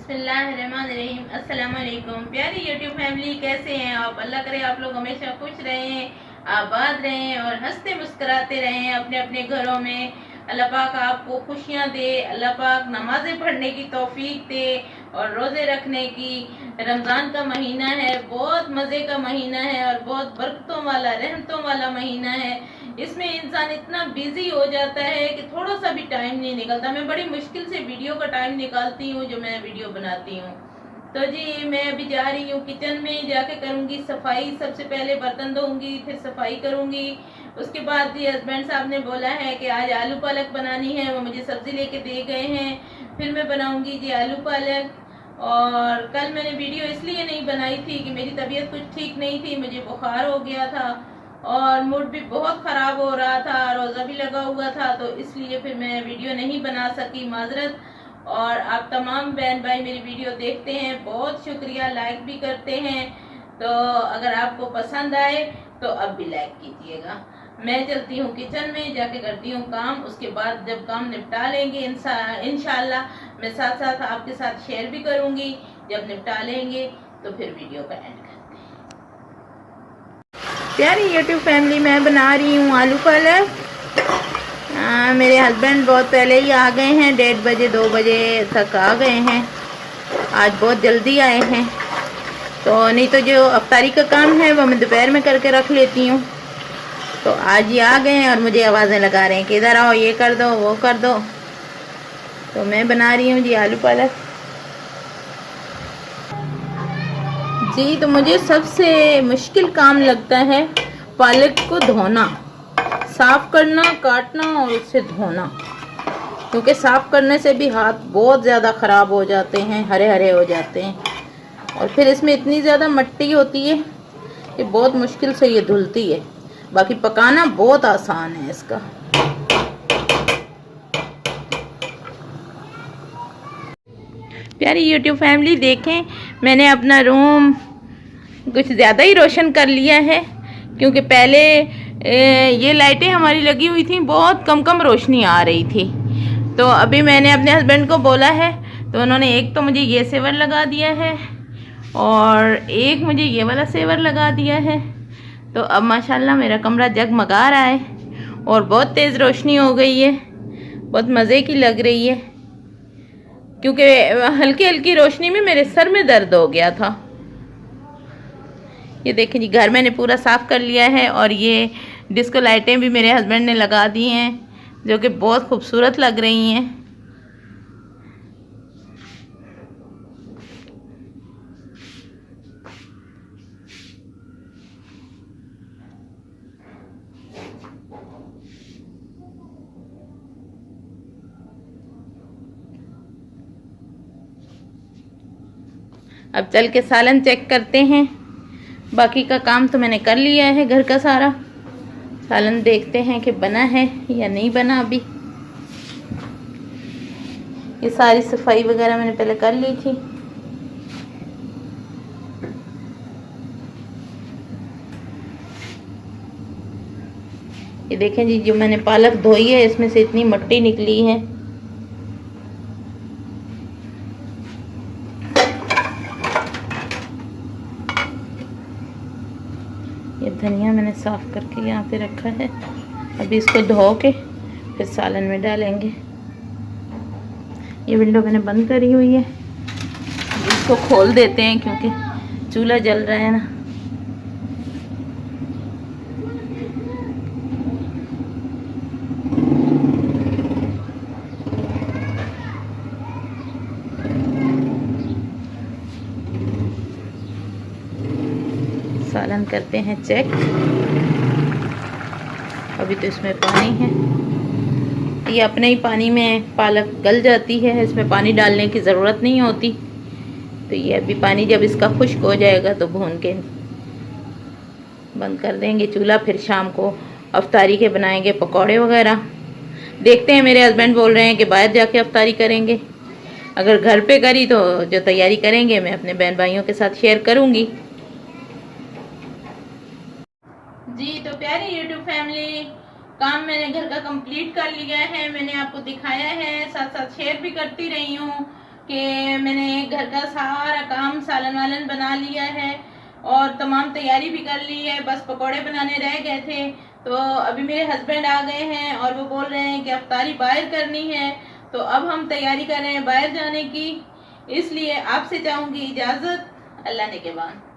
बिस्मिल्लाहिर्रहमानिर्रहीम। अस्सलाम वालेकुम प्यारी यूट्यूब फैमिली, कैसे हैं आप? अल्लाह करे आप लोग हमेशा खुश रहें, आबाद रहें और हंसते मुस्कुराते रहें अपने अपने घरों में। अल्लाह पाक आपको खुशियां दे, अल्लाह पाक नमाजें पढ़ने की तौफीक दे और रोज़े रखने की। रमज़ान का महीना है, बहुत मज़े का महीना है और बहुत बरकतों वाला, रहमतों वाला महीना है। इसमें इंसान इतना बिजी हो जाता है कि थोड़ा सा भी टाइम नहीं निकलता। मैं बड़ी मुश्किल से वीडियो का टाइम निकालती हूँ जो मैं वीडियो बनाती हूँ। तो जी मैं अभी जा रही हूँ किचन में, जाके करूँगी सफाई। सबसे पहले बर्तन धोऊंगी, फिर सफाई करूँगी। उसके बाद जी हस्बैंड साहब ने बोला है कि आज आलू पालक बनानी है, वो मुझे सब्जी लेके दे गए हैं। फिर मैं बनाऊंगी जी आलू पालक। और कल मैंने वीडियो इसलिए नहीं बनाई थी कि मेरी तबीयत कुछ ठीक नहीं थी, मुझे बुखार हो गया था और मूड भी बहुत ख़राब हो रहा था, रोज़ा भी लगा हुआ था, तो इसलिए फिर मैं वीडियो नहीं बना सकी, माजरत। और आप तमाम बहन भाई मेरी वीडियो देखते हैं, बहुत शुक्रिया, लाइक भी करते हैं। तो अगर आपको पसंद आए तो अब भी लाइक कीजिएगा। मैं चलती हूँ किचन में, जाके करती हूँ काम। उसके बाद जब काम निपटा लेंगे इंशाल्लाह मैं साथ साथ आपके साथ शेयर भी करूँगी। जब निपटा लेंगे तो फिर वीडियो का एंड करते हैं। प्यारी यूट्यूब फैमिली, मैं बना रही हूँ आलू पालक। मेरे हस्बैंड बहुत पहले ही आ गए हैं, 1:30 बजे 2 बजे तक आ गए हैं। आज बहुत जल्दी आए हैं, तो नहीं तो जो अफ्तारी का काम है वो मैं दोपहर में करके रख लेती हूँ। तो आज ही आ गए हैं और मुझे आवाज़ें लगा रहे हैं कि इधर आओ, ये कर दो, वो कर दो। तो मैं बना रही हूँ जी आलू पालक। जी तो मुझे सबसे मुश्किल काम लगता है पालक को धोना, साफ करना, काटना और उसे धोना। क्योंकि साफ करने से भी हाथ बहुत ज़्यादा ख़राब हो जाते हैं, हरे हरे हो जाते हैं। और फिर इसमें इतनी ज़्यादा मिट्टी होती है कि बहुत मुश्किल से ये धुलती है। बाकी पकाना बहुत आसान है इसका। प्यारी यूट्यूब फैमिली, देखें मैंने अपना रूम कुछ ज़्यादा ही रोशन कर लिया है। क्योंकि पहले ये लाइटें हमारी लगी हुई थी, बहुत कम कम रोशनी आ रही थी। तो अभी मैंने अपने हस्बैंड को बोला है, तो उन्होंने एक तो मुझे ये सेवर लगा दिया है और एक मुझे ये वाला सेवर लगा दिया है। तो अब माशाल्लाह मेरा कमरा जगमगा रहा है और बहुत तेज़ रोशनी हो गई है, बहुत मज़े की लग रही है। क्योंकि हल्की हल्की रोशनी में मेरे सर में दर्द हो गया था। ये देखें जी, घर मैंने पूरा साफ़ कर लिया है और ये डिस्को लाइटें भी मेरे हस्बैंड ने लगा दी हैं, जो कि बहुत खूबसूरत लग रही हैं। अब चल के सालन चेक करते हैं। बाकी का काम तो मैंने कर लिया है, घर का सारा। सालन देखते हैं कि बना है या नहीं बना। अभी ये सारी सफाई वगैरह मैंने पहले कर ली थी। ये देखें जी, जो मैंने पालक धोई है इसमें से इतनी मिट्टी निकली है। ये धनिया मैंने साफ़ करके यहाँ पे रखा है। अभी इसको धो के फिर सालन में डालेंगे। ये विंडो मैंने बंद करी हुई है, इसको खोल देते हैं क्योंकि चूल्हा जल रहा है ना। सालन करते हैं चेक। अभी तो इसमें पानी है, ये अपने ही पानी में पालक गल जाती है, इसमें पानी डालने की ज़रूरत नहीं होती। तो ये अभी पानी जब इसका खुश्क हो जाएगा तो भून के बंद कर देंगे चूल्हा। फिर शाम को अफ्तारी के बनाएंगे पकौड़े वगैरह। देखते हैं, मेरे हस्बैंड बोल रहे हैं कि बाहर जाके अफ्तारी करेंगे। अगर घर पे करी तो जो तैयारी करेंगे मैं अपने बहन भाइयों के साथ शेयर करूँगी। जी तो प्यारी यूट्यूब फैमिली, काम मैंने घर का कंप्लीट कर लिया है। मैंने आपको दिखाया है, साथ साथ शेयर भी करती रही हूँ कि मैंने घर का सारा काम सालन वालन बना लिया है और तमाम तैयारी भी कर ली है, बस पकोड़े बनाने रह गए थे। तो अभी मेरे हस्बैंड आ गए हैं और वो बोल रहे हैं कि अफ्तारी बाहर करनी है, तो अब हम तैयारी कर रहे हैं बाहर जाने की। इसलिए आपसे चाहूँगी इजाज़त, अल्लाह ने के बाद।